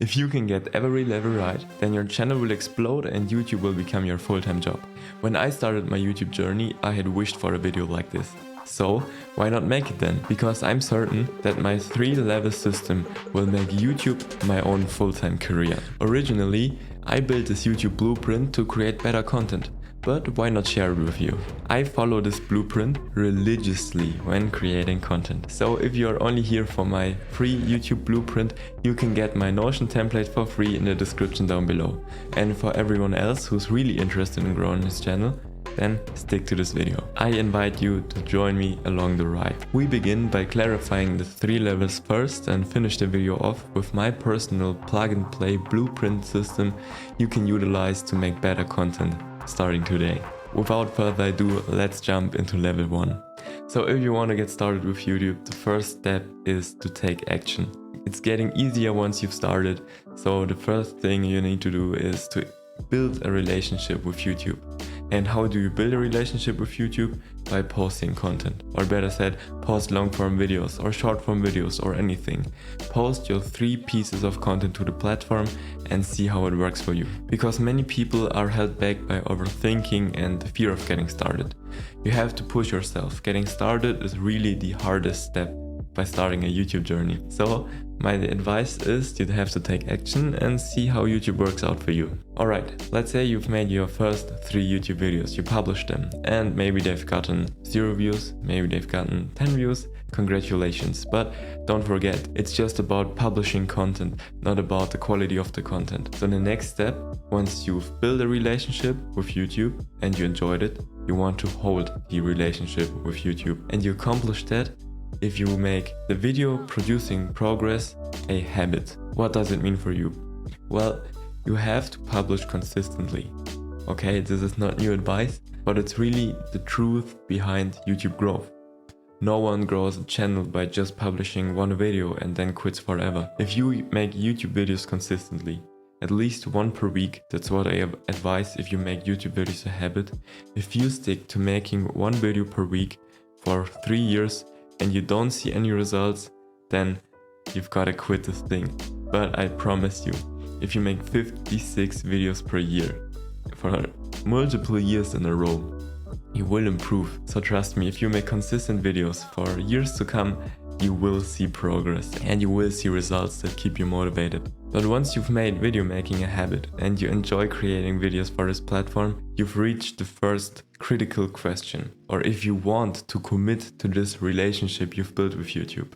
If you can get every level right, then your channel will explode and YouTube will become your full-time job. When I started my YouTube journey, I had wished for a video like this. So, why not make it then? Because I'm certain that my 3-level system will make YouTube my own full-time career. Originally, I built this YouTube blueprint to create better content. But why not share it with you? I follow this blueprint religiously when creating content. So if you're only here for my free YouTube blueprint, you can get my Notion template for free in the description down below. And for everyone else who's really interested in growing his channel, then stick to this video. I invite you to join me along the ride. We begin by clarifying the 3 levels first and finish the video off with my personal plug-and-play blueprint system you can utilize to make better content starting today. Without further ado, let's jump into level 1. So if you want to get started with YouTube, the first step is to take action. It's getting easier once you've started, so the first thing you need to do is to build a relationship with YouTube. And how do you build a relationship with YouTube? By posting content, or better said, post long form videos or short form videos or anything. Post your 3 pieces of content to the platform and see how it works for you. Because many people are held back by overthinking and the fear of getting started. You have to push yourself. Getting started is really the hardest step by starting a YouTube journey. So my advice is you have to take action and see how YouTube works out for you. Alright, let's say you've made your first 3 YouTube videos, you published them, and maybe they've gotten 0 views, maybe they've gotten 10 views. Congratulations, but don't forget, it's just about publishing content, not about the quality of the content. So the next step, once you've built a relationship with YouTube and you enjoyed it, you want to hold the relationship with YouTube. And you accomplish that if you make the video producing progress a habit. What does it mean for you? Well, you have to publish consistently. Okay, this is not new advice, but it's really the truth behind YouTube growth. No one grows a channel by just publishing 1 video and then quits forever. If you make YouTube videos consistently, at least 1 per week, that's what I advise if you make YouTube videos a habit. If you stick to making 1 video per week for 3 years, and you don't see any results, then you've gotta quit this thing. But I promise you, if you make 56 videos per year for multiple years in a row, you will improve. So trust me, if you make consistent videos for years to come, you will see progress and you will see results that keep you motivated. But once you've made video making a habit and you enjoy creating videos for this platform, you've reached the first critical question, or if you want to commit to this relationship you've built with YouTube.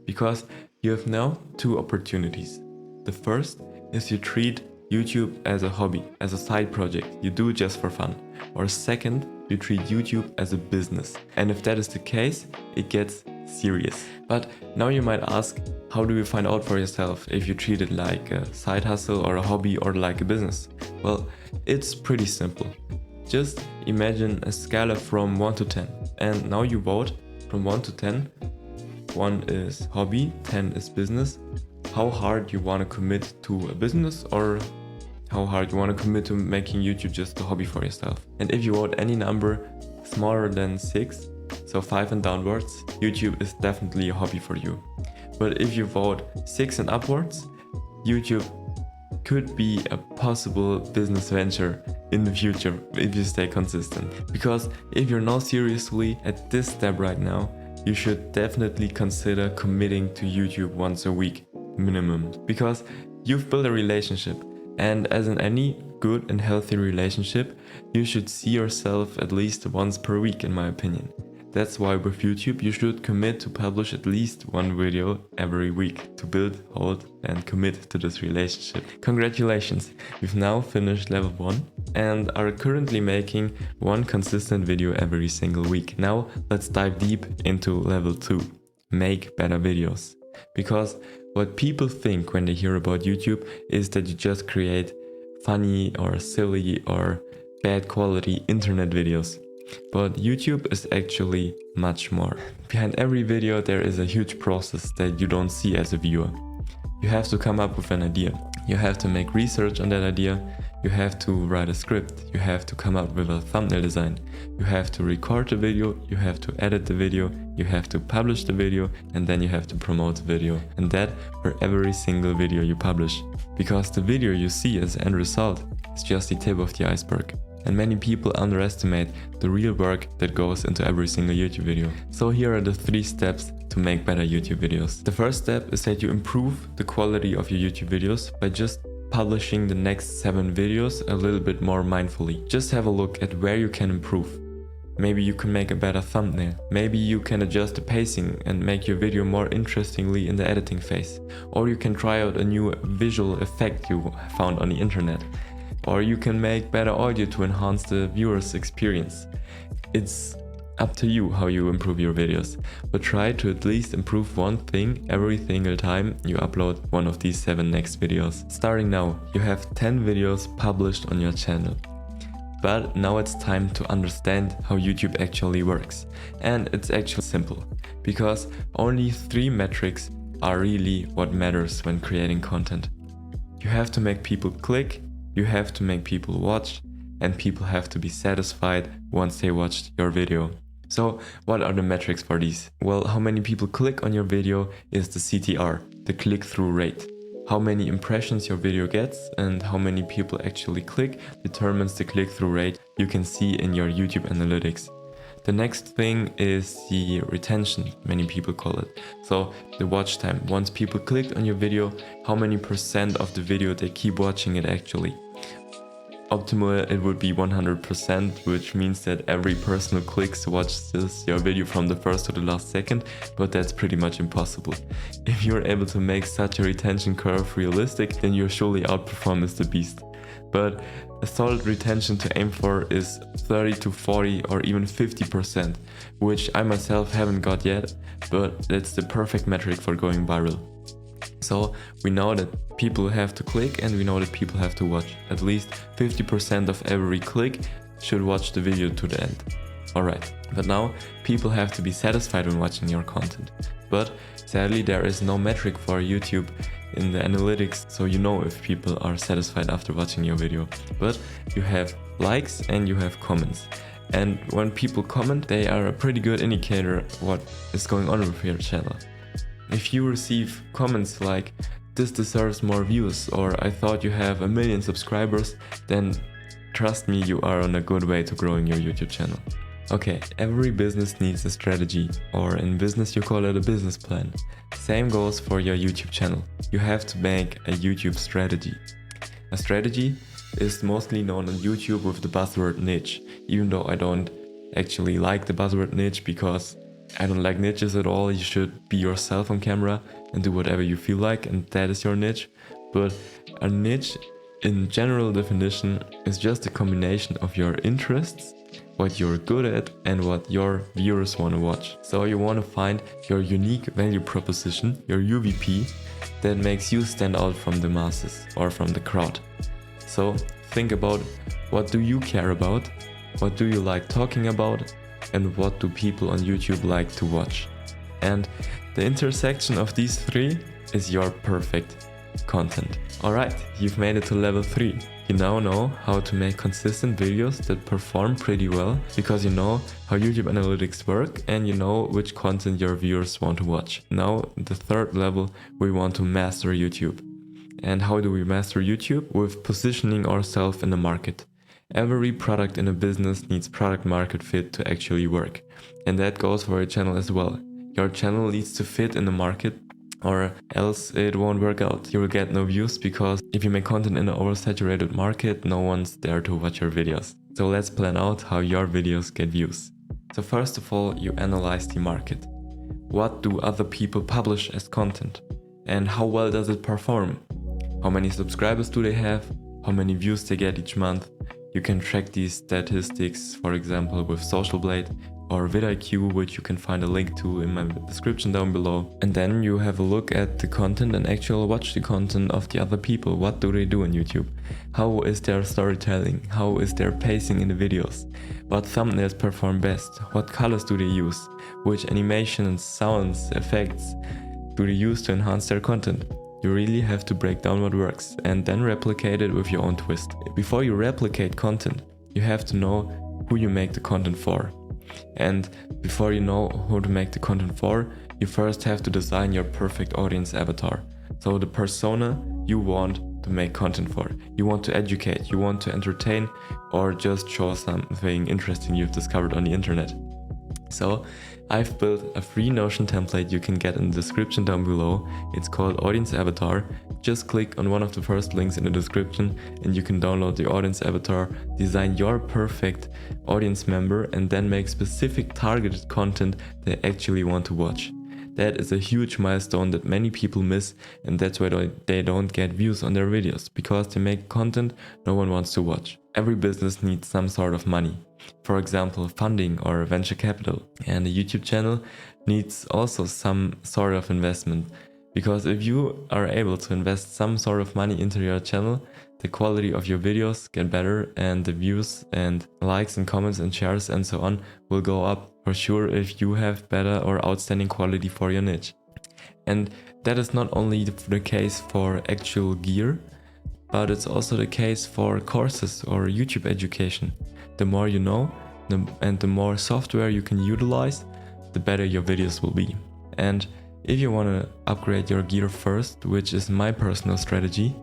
Because you have now 2 opportunities. The first is you treat YouTube as a hobby, as a side project you do just for fun. Or second, you treat YouTube as a business. And if that is the case, it gets serious. But now you might ask, how do you find out for yourself if you treat it like a side hustle or a hobby or like a business? Well, it's pretty simple. Just imagine a scala from 1 to 10, and now you vote from 1 to 10. 1 is hobby, 10 is business. How hard you want to commit to a business, or how hard you want to commit to making YouTube just a hobby for yourself. And if you vote any number smaller than 6, so 5 and downwards, YouTube is definitely a hobby for you. But if you vote 6 and upwards, YouTube could be a possible business venture in the future if you stay consistent. Because if you're not seriously at this step right now, you should definitely consider committing to YouTube once a week minimum. Because you've built a relationship, and as in any good and healthy relationship, you should see yourself at least once per week, in my opinion. That's why with YouTube you should commit to publish at least 1 video every week to build, hold and commit to this relationship. Congratulations, you've now finished level 1 and are currently making 1 consistent video every single week. Now let's dive deep into level 2. Make better videos. Because what people think when they hear about YouTube is that you just create funny or silly or bad quality internet videos. But YouTube is actually much more. Behind every video there is a huge process that you don't see as a viewer. You have to come up with an idea. You have to make research on that idea. You have to write a script, you have to come up with a thumbnail design, you have to record the video, you have to edit the video, you have to publish the video, and then you have to promote the video. And that for every single video you publish. Because the video you see as end result is just the tip of the iceberg. And many people underestimate the real work that goes into every single YouTube video. So here are the 3 steps to make better YouTube videos. The first step is that you improve the quality of your YouTube videos by just publishing the next 7 videos a little bit more mindfully. Just have a look at where you can improve. Maybe you can make a better thumbnail. Maybe you can adjust the pacing and make your video more interestingly in the editing phase. Or you can try out a new visual effect you found on the internet. Or you can make better audio to enhance the viewer's experience. It's up to you how you improve your videos, but try to at least improve one thing every single time you upload one of these 7 next videos. Starting now, you have 10 videos published on your channel. But now it's time to understand how YouTube actually works. And it's actually simple, because only 3 metrics are really what matters when creating content. You have to make people click, you have to make people watch, and people have to be satisfied once they watched your video. So what are the metrics for these? Well, how many people click on your video is the CTR, the click-through rate. How many impressions your video gets and how many people actually click determines the click-through rate you can see in your YouTube analytics. The next thing is the retention, many people call it. So the watch time. Once people clicked on your video, how many % of the video they keep watching it actually. Optimal, it would be 100%, which means that every person who clicks watches your video from the first to the last second, but that's pretty much impossible. If you're able to make such a retention curve realistic, then you'll surely outperform Mr. Beast. But a solid retention to aim for is 30 to 40 or even 50%, which I myself haven't got yet, but that's the perfect metric for going viral. So we know that people have to click and we know that people have to watch. At least 50% of every click should watch the video to the end. Alright, but now people have to be satisfied when watching your content. But sadly there is no metric for YouTube in the analytics, so you know if people are satisfied after watching your video. But you have likes and you have comments. And when people comment, they are a pretty good indicator what is going on with your channel. If you receive comments like, "This deserves more views," or "I thought you have 1 million subscribers," then trust me, you are on a good way to growing your YouTube channel. Okay, every business needs a strategy, or in business you call it a business plan. Same goes for your YouTube channel. You have to make a YouTube strategy. A strategy is mostly known on YouTube with the buzzword niche, even though I don't actually like the buzzword niche because I don't like niches at all. You should be yourself on camera and do whatever you feel like, and that is your niche. But a niche, in general definition, is just a combination of your interests, what you're good at, and what your viewers want to watch. So you want to find your unique value proposition, your UVP, that makes you stand out from the masses or from the crowd. So think about, what do you care about? What do you like talking about? And what do people on YouTube like to watch? And the intersection of these 3 is your perfect content. Alright, you've made it to level 3. You now know how to make consistent videos that perform pretty well because you know how YouTube analytics work and you know which content your viewers want to watch. Now, the 3rd level, we want to master YouTube. And how do we master YouTube? With positioning ourselves in the market. Every product in a business needs product market fit to actually work. And that goes for your channel as well. Your channel needs to fit in the market or else it won't work out. You will get no views because if you make content in an oversaturated market, no one's there to watch your videos. So let's plan out how your videos get views. So first of all, you analyze the market. What do other people publish as content? And how well does it perform? How many subscribers do they have? How many views they get each month? You can track these statistics, for example, with Social Blade or vidIQ, which you can find a link to in my description down below. And then you have a look at the content and actually watch the content of the other people. What do they do on YouTube? How is their storytelling? How is their pacing in the videos? What thumbnails perform best? What colors do they use? Which animations, sounds, effects do they use to enhance their content? You really have to break down what works and then replicate it with your own twist. Before you replicate content, you have to know who you make the content for. And before you know who to make the content for, you first have to design your perfect audience avatar. So the persona you want to make content for. You want to educate, you want to entertain, or just show something interesting you've discovered on the internet. So I've built a free Notion template you can get in the description down below. It's called Audience Avatar. Just click on one of the first links in the description and you can download the audience avatar, design your perfect audience member, and then make specific targeted content they actually want to watch. That is a huge milestone that many people miss, and that's why they don't get views on their videos, because they make content no one wants to watch. Every business needs some sort of money. For example, funding or venture capital. And a YouTube channel needs also some sort of investment. Because if you are able to invest some sort of money into your channel, the quality of your videos get better and the views and likes and comments and shares and so on will go up for sure if you have better or outstanding quality for your niche. And that is not only the case for actual gear, but it's also the case for courses or YouTube education. The more you know and the more software you can utilize, the better your videos will be. And if you want to upgrade your gear first, which is my personal strategy,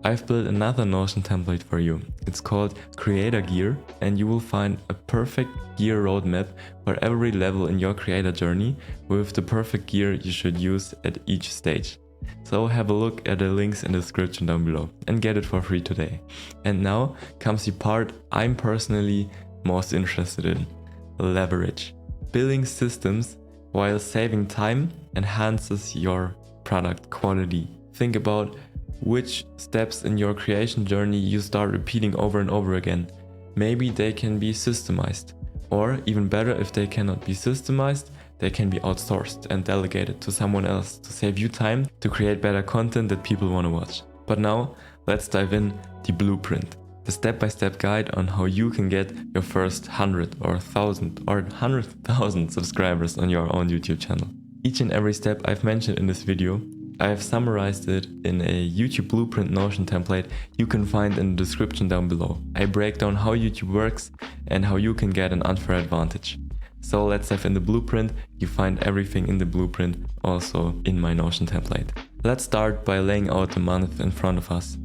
I've built another Notion template for you. It's called Creator Gear, and you will find a perfect gear roadmap for every level in your creator journey with the perfect gear you should use at each stage. So have a look at the links in the description down below and get it for free today. And now comes the part I'm personally most interested in: leverage. Building systems while saving time enhances your product quality. Think about which steps in your creation journey you start repeating over and over again. Maybe they can be systemized, or even better, if they cannot be systemized, they can be outsourced and delegated to someone else to save you time to create better content that people want to watch. But now let's dive in the blueprint, the step-by-step guide on how you can get your first 100 or 1000 or 100,000 subscribers on your own YouTube channel. Each and every step I've mentioned in this video, I have summarized it in a YouTube Blueprint Notion template you can find in the description down below. I break down how YouTube works and how you can get an unfair advantage. So let's dive in the blueprint. You find everything in the blueprint also in my Notion template. Let's start by laying out the month in front of us.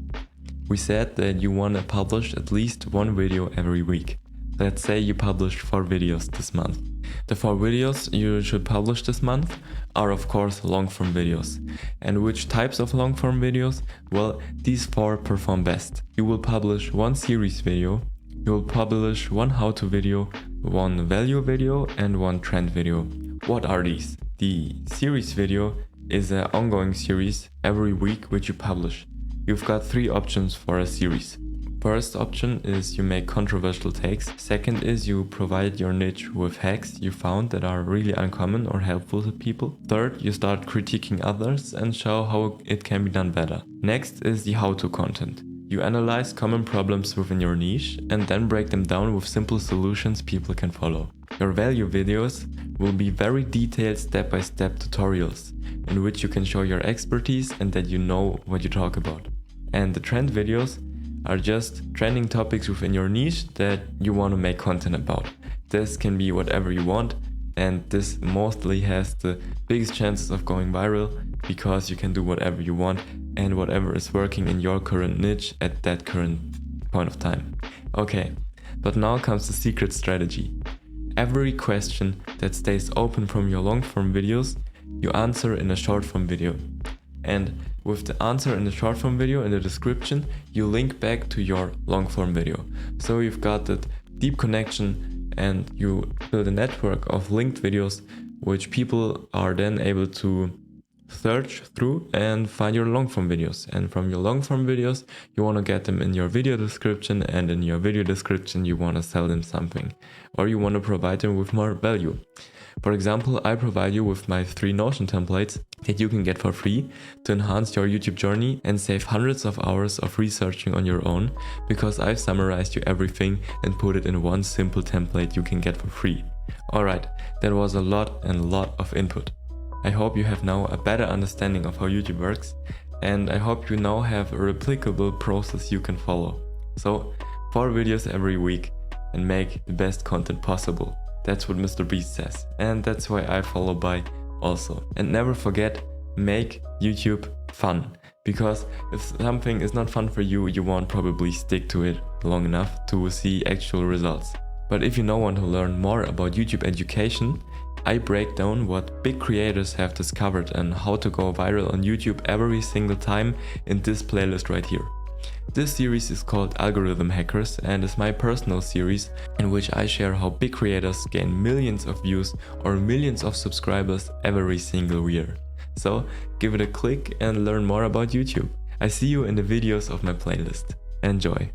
We said that you want to publish at least one video every week. Let's say you published 4 videos this month. The 4 videos you should publish this month are of course long-form videos. And which types of long-form videos? Well, these 4 perform best. You will publish 1 series video, you will publish 1 how-to video, 1 value video and 1 trend video. What are these? The series video is an ongoing series every week which you publish. You've got 3 options for a series. First option is you make controversial takes. Second is you provide your niche with hacks you found that are really uncommon or helpful to people. Third, you start critiquing others and show how it can be done better. Next is the how-to content. You analyze common problems within your niche and then break them down with simple solutions people can follow. Your value videos will be very detailed step-by-step tutorials in which you can show your expertise and that you know what you talk about. And the trend videos are just trending topics within your niche that you want to make content about. This can be whatever you want, and this mostly has the biggest chances of going viral because you can do whatever you want and whatever is working in your current niche at that current point of time. Okay, but now comes the secret strategy. Every question that stays open from your long-form videos, you answer in a short-form video. And with the answer in the short form video in the description, you link back to your long form video. So you've got that deep connection and you build a network of linked videos which people are then able to search through and find your long form videos. And from your long form videos, you want to get them in your video description, and in your video description you want to sell them something or you want to provide them with more value. For example, I provide you with my 3 Notion templates that you can get for free to enhance your YouTube journey and save hundreds of hours of researching on your own, because I've summarized you everything and put it in one simple template you can get for free. Alright, that was a lot of input. I hope you have now a better understanding of how YouTube works, and I hope you now have a replicable process you can follow. So 4 videos every week and make the best content possible. That's what Mr. Beast says, and that's why I follow by also. And never forget, make YouTube fun, because if something is not fun for you, you won't probably stick to it long enough to see actual results. But if you now want to learn more about YouTube education, I break down what big creators have discovered and how to go viral on YouTube every single time in this playlist right here. This series is called Algorithm Hackers and is my personal series in which I share how big creators gain millions of views or millions of subscribers every single year. So give it a click and learn more about YouTube. I see you in the videos of my playlist. Enjoy!